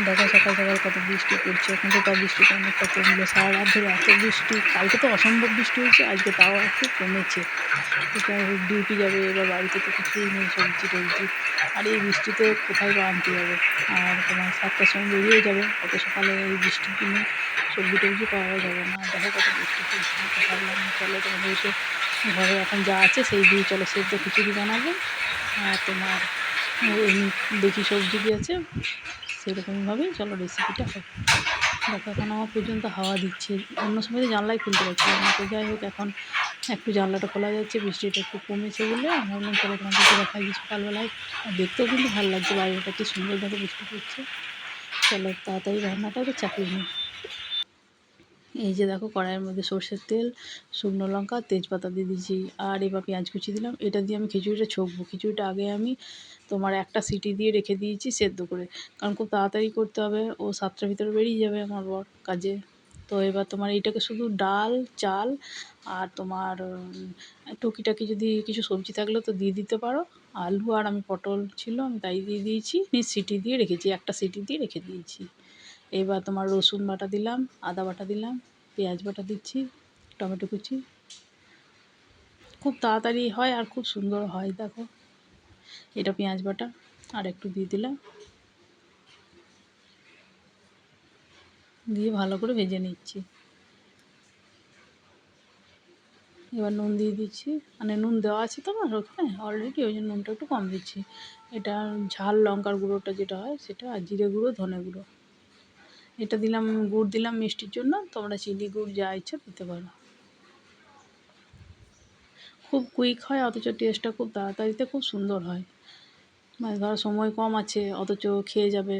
দেখো সকাল সকাল কত বৃষ্টি পড়ছে, কিন্তু তার বৃষ্টিটা অনেকটা কমলো। সারা রাত ধরে এত বৃষ্টি, কালকে তো অসম্ভব বৃষ্টি হয়েছে, আজকে তাও একটু কমেছে। তো যাই হোক, ডিউটি যাবে এবার, বাড়িতে তো কিছুই নেই সবজি টবজি, আর এই বৃষ্টিতে কোথায় বা আনতে যাবে। আর তোমার 7টার সময় বেরিয়েও যাবে, অত সকালে এই বৃষ্টির দিনে সবজি টবজি পাওয়া যাবে না। দেখো কত বৃষ্টি পড়ছে, তো ভাবলাম চলো তোমাদেরকে ঘরে এখন যা আছে সেই দিয়ে চলো সেদ্ধ খিচুড়ি বানাবো। আর তোমার এমনি দেখি সবজি কী আছে, সেরকমভাবেই চলো রেসিপিটা হবে। দেখো এখন আমার পর্যন্ত হাওয়া দিচ্ছে, অন্য সময় তো জানলাই খুলতে পারছিলাম না। তো যাই হোক, এখন একটু জানলাটা খোলা যাচ্ছে, বৃষ্টিটা একটু কমেছে বলে আমি ভাবলাম চলো তোমাদেরকে দেখাই দিই সকালবেলায়। আর দেখতেও কিন্তু ভালো লাগছে, বাইরেটা কি সুন্দর দেখো বৃষ্টি পড়ছে। চলো তাড়াতাড়ি রান্নাটা তো চাপিয়ে নিই। এই যে দেখো, কড়াইয়ের মধ্যে সর্ষের তেল, শুকনো লঙ্কা, তেজপাতা দিয়ে দিয়েছি, আর এবার পেঁয়াজ কুচি দিলাম। এটা দিয়ে আমি খিচুড়িটা ছকবো। খিচুড়িটা আগে আমি তোমার একটা সিটি দিয়ে রেখে দিয়েছি সেদ্ধ করে, কারণ খুব তাড়াতাড়ি করতে হবে। ও 7টার ভিতরে বেরিয়ে যাবে আমার বর কাজে। তো এবার তোমার এইটাকে শুধু ডাল, চাল আর তোমার টুকিটাকি যদি কিছু সবজি থাকলে তো দিয়ে দিতে পারো। আলু আর আমি পটল ছিল, আমি তাই দিয়ে দিয়েছি, সিটি দিয়ে রেখেছি, একটা সিটি দিয়ে রেখে দিয়েছি। এবার তোমার রসুন বাটা দিলাম, আদা বাটা দিলাম, পেঁয়াজ বাটা দিচ্ছি, টমেটো কুচি। খুব তাড়াতাড়ি হয় আর খুব সুন্দর হয়। দেখো এটা পেঁয়াজ বাটা, আর একটু দিয়ে দিলাম, দিয়ে ভালো করে ভেজে নিচ্ছি। এবার নুন দিয়ে দিচ্ছি, মানে নুন দেওয়া আছে তো আমার ওখানে অলরেডি, ওই জন্য নুনটা একটু কম দিচ্ছি। এটা ঝাল লঙ্কার গুঁড়োটা যেটা হয় সেটা, আর জিরে গুঁড়ো, ধনে গুঁড়ো। এটা দিলাম, গুড় দিলাম মিষ্টির জন্য, তোমরা চিনি গুড় যা ইচ্ছা দিতে পারো। খুব কুইক হয়, অথচ টেস্টটা খুব তাড়াতাড়িতে খুব সুন্দর হয়। মানে ধরো সময় কম আছে অথচ খেয়ে যাবে,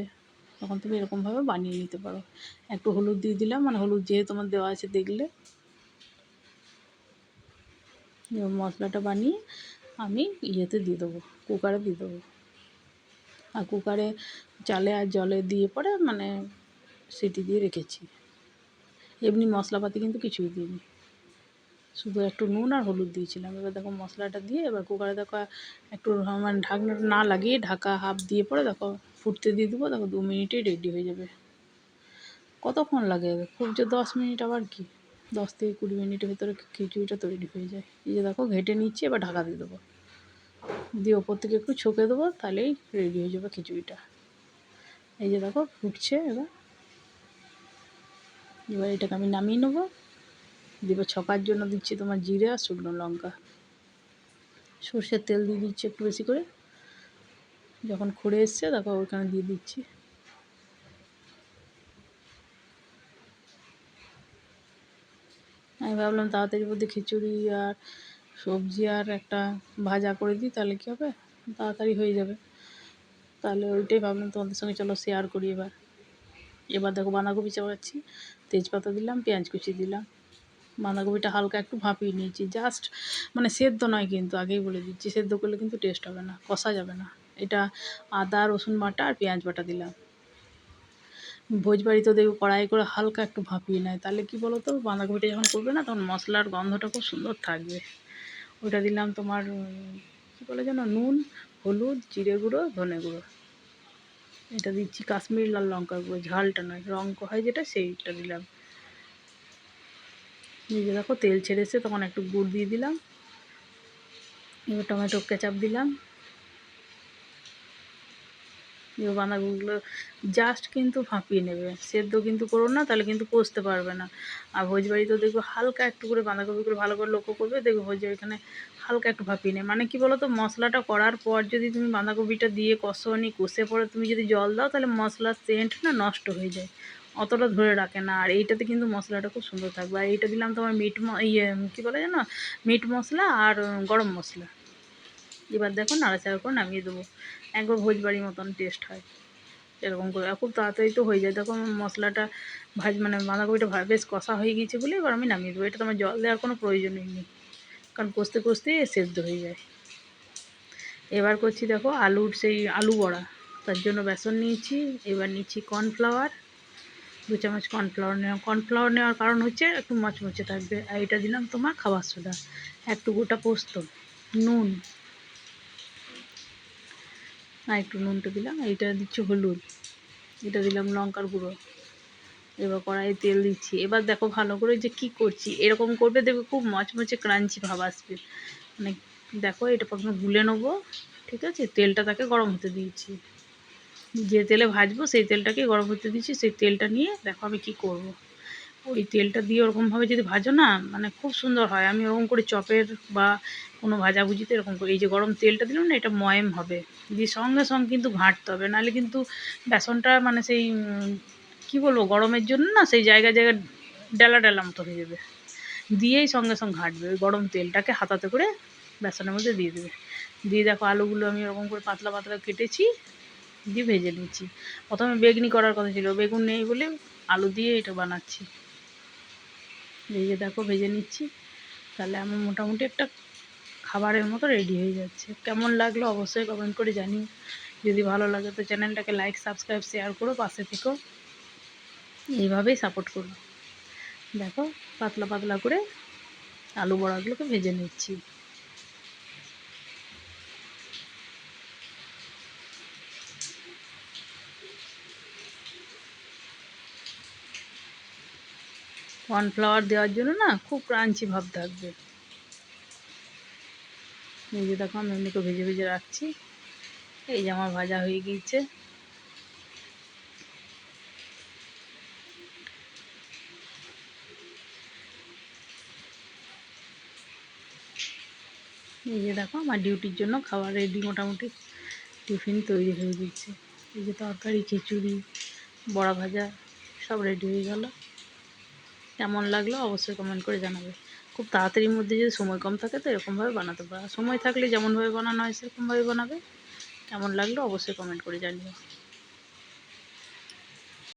তখন তুমি এরকমভাবে বানিয়ে নিতে পারো। একটু হলুদ দিয়ে দিলাম, মানে হলুদ যেহেতু তোমার দেওয়া আছে দেখলে। এবার মশলাটা বানিয়ে আমি ইয়েতে দিয়ে দেবো, কুকারে দিয়ে দেবো। আর কুকারে চালে আর জলে দিয়ে পরে মানে সিটি দিয়ে রেখেছি। এমনি মশলাপাতি কিন্তু কিছুই দিইনি, শুধু একটু নুন আর হলুদ দিয়েছিলাম। এবার দেখো মশলাটা দিয়ে এবার কুকারে দেখো একটু মানে ঢাকনাটা না লাগিয়ে ঢাকা হাফ দিয়ে পরে দেখো ফুটতে দিয়ে দেবো। দেখো 2 মিনিটেই রেডি হয়ে যাবে। কতক্ষণ লাগে, খুব যে 10 মিনিট, আবার কি 10 থেকে 20 মিনিটের ভিতরে খিচুড়িটা তৈরি হয়ে যায়। এই যে দেখো ঘেটে নিচ্ছি, এবার ঢাকা দিয়ে দেবো, দিয়ে ওপর থেকে একটু ছকে দেবো, তাহলেই রেডি হয়ে যাবে খিচুড়িটা। এই যে দেখো ফুটছে, এবার এটাকে আমি নামিয়ে নেবো। দিয়ে ছকার জন্য দিচ্ছি তোমার জিরে আর শুকনো লঙ্কা, সর্ষের তেল দিয়ে দিচ্ছি একটু বেশি করে। যখন খুঁড়ে এসছে দেখো ওইখানে দিয়ে দিচ্ছি। আমি ভাবলাম তাড়াতাড়ির মধ্যে খিচুড়ি আর সবজি আর একটা ভাজা করে দিই, তাহলে কী হবে, তাড়াতাড়ি হয়ে যাবে। তাহলে ওইটাই ভাবলাম তোমাদের সঙ্গে চলো শেয়ার করি। এবার দেখো বাঁধাকপি চাপাচ্ছি, তেজপাতা দিলাম, পেঁয়াজ কুচি দিলাম। বাঁধাকপিটা হালকা একটু ভাপিয়ে নিয়েছি, জাস্ট মানে সেদ্ধ নয় কিন্তু, আগেই বলে দিচ্ছি, সেদ্ধ করলে কিন্তু টেস্ট হবে না, কষা যাবে না। এটা আদা রসুন বাটা আর পেঁয়াজ বাটা দিলাম। ভোজবাড়িতেও দেখবে কড়াই করে হালকা একটু ভাপিয়ে নেয়, তাহলে কি বলো তো, বাঁধাকপিটা যখন করবে না তখন মশলার গন্ধটা খুব সুন্দর থাকবে। ওটা দিলাম তোমার কী বলে যেন, নুন, হলুদ, জিরে গুঁড়ো, ধনে গুঁড়ো। এটা দিচ্ছি কাশ্মীরি লাল লঙ্কার গুঁড়ো, ঝালটা নয়, রঙ হয় যেটা সেইটা দিলাম। নিজে দেখো তেল ছেড়ে এসে তখন একটু গুড় দিয়ে দিলাম। এবার টমেটো কেচাপ দিলাম। এবার বাঁধাকপিগুলো জাস্ট কিন্তু ভাপিয়ে নেবে, সেদ্ধ কিন্তু করো না, তাহলে কিন্তু কষতে পারবে না। আর ভোজবাড়িতেও দেখবে হালকা একটু করে বাঁধাকপিগুলো ভালো করে লক্ষ্য করবে, দেখবে ভোজবাড়ি এখানে হালকা একটু ভাপিয়ে নেয়। মানে কি বলো তো, মশলাটা করার পর যদি তুমি বাঁধাকপিটা দিয়ে কষানি, কষে পরে তুমি যদি জল দাও, তাহলে মশলার সেন্ট না নষ্ট হয়ে যায়, অতটা ধরে রাখে না। আর এইটাতে কিন্তু মশলাটা খুব সুন্দর থাকবে। আর এইটা দিলাম তোমার কী বলে যেন, মিট মশলা আর গরম মশলা। এবার দেখো নাড়াচাড়া করে নামিয়ে দেবো, একবার ভোজবাড়ির মতন টেস্ট হয় এরকম করে। আর খুব তাড়াতাড়ি তো হয়ে যায়। দেখো মশলাটা মানে বাঁধাকপিটা বেশ কষা হয়ে গিয়েছে বলে এবার আমি নামিয়ে দেবো। এটা তোমার জল দেওয়ার কোনো প্রয়োজনই নেই, কারণ কষতে কষতেই সেদ্ধ হয়ে যায়। এবার করছি দেখো আলুর সেই আলু বড়া, তার জন্য বেসন নিয়েছি। এবার নিচ্ছি কর্নফ্লাওয়ার, 2 চামচ কর্নফ্লাওয়ার নেওয়া। কর্নফ্লাওয়ার নেওয়ার কারণ হচ্ছে একটু মচমচে থাকবে। আর এটা দিলাম তোমার খাবার সোডা, একটু গোটা পোস্ত, নুন, আর একটু নুনটা দিলাম। এইটা দিচ্ছি হলুদ। এটা দিলাম লঙ্কার গুঁড়ো। এবার কড়াইয়ে তেল দিচ্ছি। এবার দেখো ভালো করে যে কি করছি, এরকম করবে দেখবে খুব মচমচে ক্রাঞ্চি ভাব আসবে। মানে দেখো এটা প্রথমে গুলে নেবো, ঠিক আছে? তেলটা তাকে গরম হতে দিয়েছি, যে তেলে ভাজবো সেই তেলটাকে গরম হতে দিয়েছি। সেই তেলটা নিয়ে দেখো আমি কি করব। ওই তেলটা দিয়ে ওরকমভাবে যদি ভাজো না, মানে খুব সুন্দর হয়। আমি ওরকম করে চপের বা কোনো ভাজাভুজিতে এরকম করি। এই যে গরম তেলটা দিলাম না, এটা ময়েম হবে, দিয়ে সঙ্গে সঙ্গে কিন্তু ঘাঁটতে হবে, নাহলে কিন্তু বেসনটা মানে সেই কী বলবো, গরমের জন্য না সেই জায়গায় জায়গায় ডেলা ডেলা মতো হয়ে যাবে। দিয়েই সঙ্গে সঙ্গে ঘাঁটবে, ওই গরম তেলটাকে হাতাতে করে বেসনের মধ্যে দিয়ে দেবে। দিয়ে দেখো আলুগুলো আমি এরকম করে পাতলা পাতলা কেটেছি, দিয়ে ভেজে নিচ্ছি। প্রথমে বেগনি করার কথা ছিল, বেগুন নেই বলে আলু দিয়ে এটা বানাচ্ছি। ভেজে দেখো ভেজে নিচ্ছি। তাহলে আমার মোটামুটি একটা খাবারের মতো রেডি হয়ে যাচ্ছে। কেমন লাগলো অবশ্যই কমেন্ট করে জানিও। যদি ভালো লাগে তো চ্যানেলটাকে লাইক সাবস্ক্রাইব শেয়ার করো, পাশে থেকো, এইভাবেই সাপোর্ট করো। দেখো পাতলা পাতলা করে আলু বড়াগুলোকে ভেজে নিচ্ছি। কর্নফ্লাওয়ার দেওয়ার জন্য না খুব ক্রাঞ্চি ভাব থাকবে। এই যে দেখো আমি এমনিকে ভেজে ভেজে রাখছি। এই যে আমার ভাজা হয়ে গিয়েছে। এই যে দেখো আমার ডিউটির জন্য খাবার রেডি, মোটামুটি টিফিন তৈরি হয়ে গেছে। এই যে তরকারি, খিচুড়ি, বড়া ভাজা সব রেডি হয়ে গেল। কেমন লাগলো অবশ্যই কমেন্ট করে জানাবে। খুব তাড়াতাড়ির মধ্যে যদি সময় কম থাকে তো এরকমভাবে বানাতে পারো, সময় থাকলে যেমনভাবে বানানো হয় সেরকমভাবে বানাবে। কেমন লাগলো অবশ্যই কমেন্ট করে জানিও।